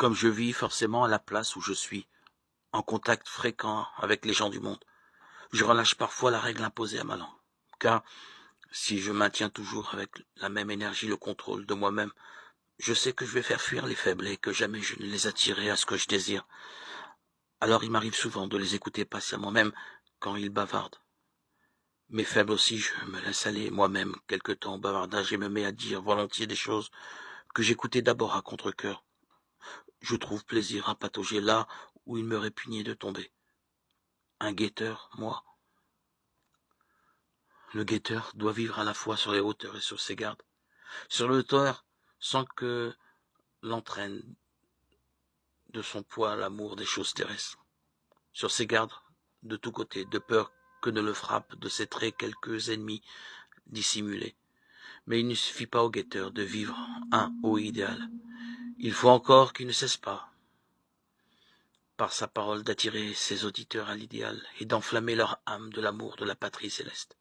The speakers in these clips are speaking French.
Comme je vis forcément à la place où je suis, en contact fréquent avec les gens du monde, je relâche parfois la règle imposée à ma langue. Car si je maintiens toujours avec la même énergie le contrôle de moi-même, je sais que je vais faire fuir les faibles et que jamais je ne les attirerai à ce que je désire. Alors il m'arrive souvent de les écouter patiemment, même quand ils bavardent. Mais faible aussi, je me laisse aller moi-même quelque temps au bavardage et me mets à dire volontiers des choses que j'écoutais d'abord à contre-cœur. Je trouve plaisir à patauger là où il me répugnait de tomber. Un guetteur, moi. Le guetteur doit vivre à la fois sur les hauteurs et sur ses gardes. Sur le hauteur, sans que l'entraîne de son poids l'amour des choses terrestres. Sur ses gardes, de tous côtés, de peur que ne le frappent de ses traits quelques ennemis dissimulés. Mais il ne suffit pas au guetteur de vivre un haut idéal. Il faut encore qu'il ne cesse pas, par sa parole, d'attirer ses auditeurs à l'idéal et d'enflammer leur âme de l'amour de la patrie céleste.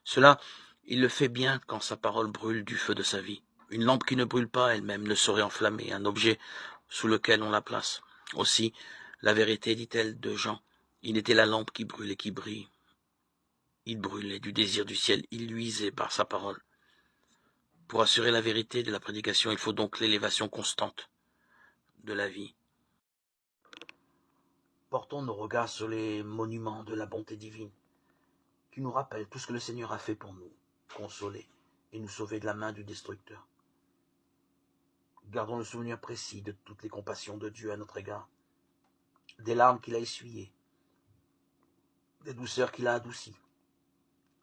Cela, il le fait bien quand sa parole brûle du feu de sa vie. Une lampe qui ne brûle pas elle-même ne saurait enflammer un objet sous lequel on la place. Aussi, la vérité, dit-elle de Jean, il était la lampe qui brûle et qui brille. Il brûlait du désir du ciel, il luisait par sa parole. Pour assurer la vérité de la prédication, il faut donc l'élévation constante de la vie. Portons nos regards sur les monuments de la bonté divine, qui nous rappellent tout ce que le Seigneur a fait pour nous, consoler et nous sauver de la main du destructeur. Gardons le souvenir précis de toutes les compassions de Dieu à notre égard, des larmes qu'il a essuyées, des douceurs qu'il a adoucies,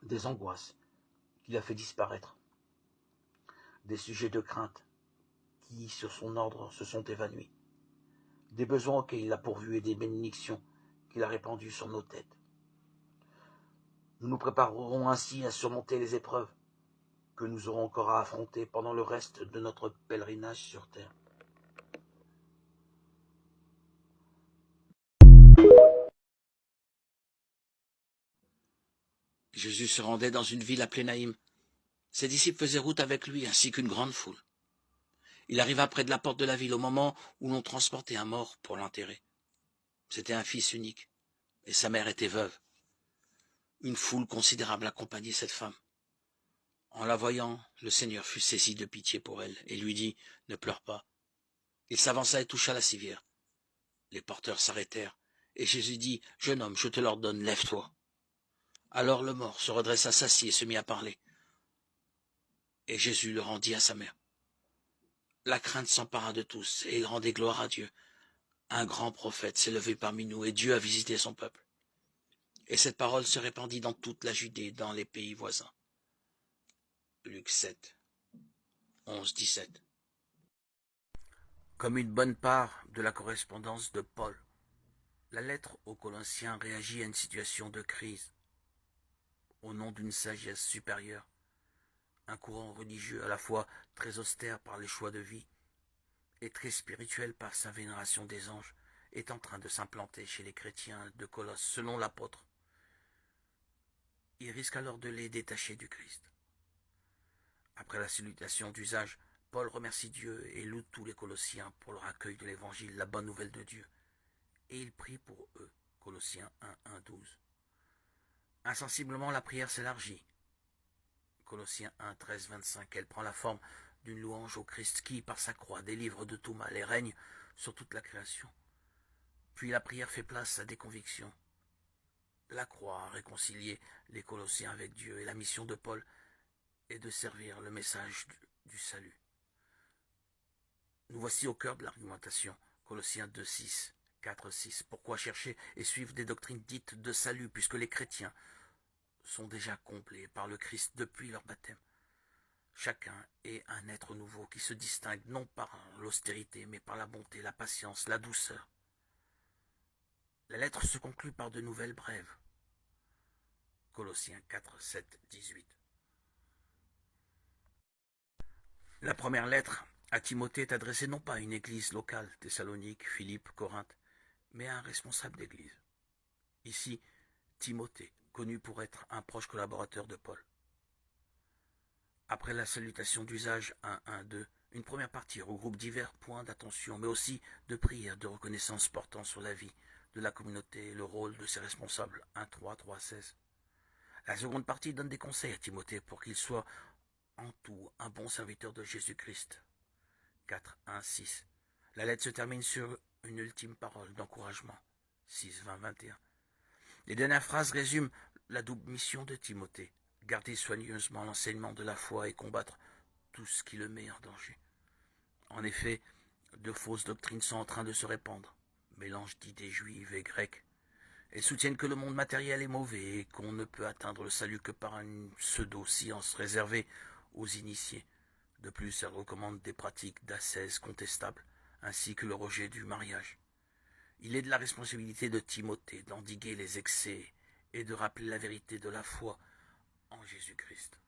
des angoisses qu'il a fait disparaître, des sujets de crainte qui, sur son ordre, se sont évanouis, des besoins auxquels il a pourvus et des bénédictions qu'il a répandues sur nos têtes. Nous nous préparerons ainsi à surmonter les épreuves que nous aurons encore à affronter pendant le reste de notre pèlerinage sur terre. Jésus se rendait dans une ville appelée Naïm. Ses disciples faisaient route avec lui, ainsi qu'une grande foule. Il arriva près de la porte de la ville au moment où l'on transportait un mort pour l'enterrer. C'était un fils unique, et sa mère était veuve. Une foule considérable accompagnait cette femme. En la voyant, le Seigneur fut saisi de pitié pour elle, et lui dit, « Ne pleure pas. » Il s'avança et toucha la civière. Les porteurs s'arrêtèrent, et Jésus dit, « Jeune homme, je te l'ordonne, lève-toi. » Alors le mort se redressa, s'assit et se mit à parler. Et Jésus le rendit à sa mère. La crainte s'empara de tous, et ils rendaient gloire à Dieu. Un grand prophète s'est levé parmi nous, et Dieu a visité son peuple. Et cette parole se répandit dans toute la Judée, dans les pays voisins. Luc 7, 11-17. Comme une bonne part de la correspondance de Paul, la lettre aux Colossiens réagit à une situation de crise. Au nom d'une sagesse supérieure, un courant religieux à la fois très austère par les choix de vie et très spirituel par sa vénération des anges est en train de s'implanter chez les chrétiens de Colosse, selon l'apôtre. Il risque alors de les détacher du Christ. Après la salutation d'usage, Paul remercie Dieu et loue tous les Colossiens pour leur accueil de l'Évangile, la bonne nouvelle de Dieu. Et il prie pour eux. Colossiens 1:12. Insensiblement, la prière s'élargit. Colossiens 1:13-25. Elle prend la forme d'une louange au Christ qui, par sa croix, délivre de tout mal et règne sur toute la création. Puis la prière fait place à des convictions. La croix a réconcilié les Colossiens avec Dieu et la mission de Paul est de servir le message du salut. Nous voici au cœur de l'argumentation. Colossiens 2:6, 4:6. Pourquoi chercher et suivre des doctrines dites de salut puisque les chrétiens sont déjà comblés par le Christ depuis leur baptême? Chacun est un être nouveau qui se distingue non par l'austérité mais par la bonté, la patience, la douceur. La lettre se conclut par de nouvelles brèves. Colossiens 4:7-18. La première lettre à Timothée est adressée non pas à une église locale, Thessalonique, Philippe, Corinthe, mais à un responsable d'église. Ici, Timothée, connu pour être un proche collaborateur de Paul. Après la salutation d'usage 1:1:2, Une première partie regroupe divers points d'attention, mais aussi de prière, de reconnaissance portant sur la vie de la communauté et le rôle de ses responsables. 1-3-3-16. La seconde partie donne des conseils à Timothée pour qu'il soit en tout un bon serviteur de Jésus-Christ. 4-1-6. La lettre se termine sur une ultime parole d'encouragement. 6-20-21. Les dernières phrases résument la double mission de Timothée. Garder soigneusement l'enseignement de la foi et combattre tout ce qui le met en danger. En effet, de fausses doctrines sont en train de se répandre, mélange d'idées juives et grecques. Elles soutiennent que le monde matériel est mauvais et qu'on ne peut atteindre le salut que par une pseudo-science réservée aux initiés. De plus, elles recommandent des pratiques d'ascèse contestables, ainsi que le rejet du mariage. Il est de la responsabilité de Timothée d'endiguer les excès et de rappeler la vérité de la foi en Jésus-Christ.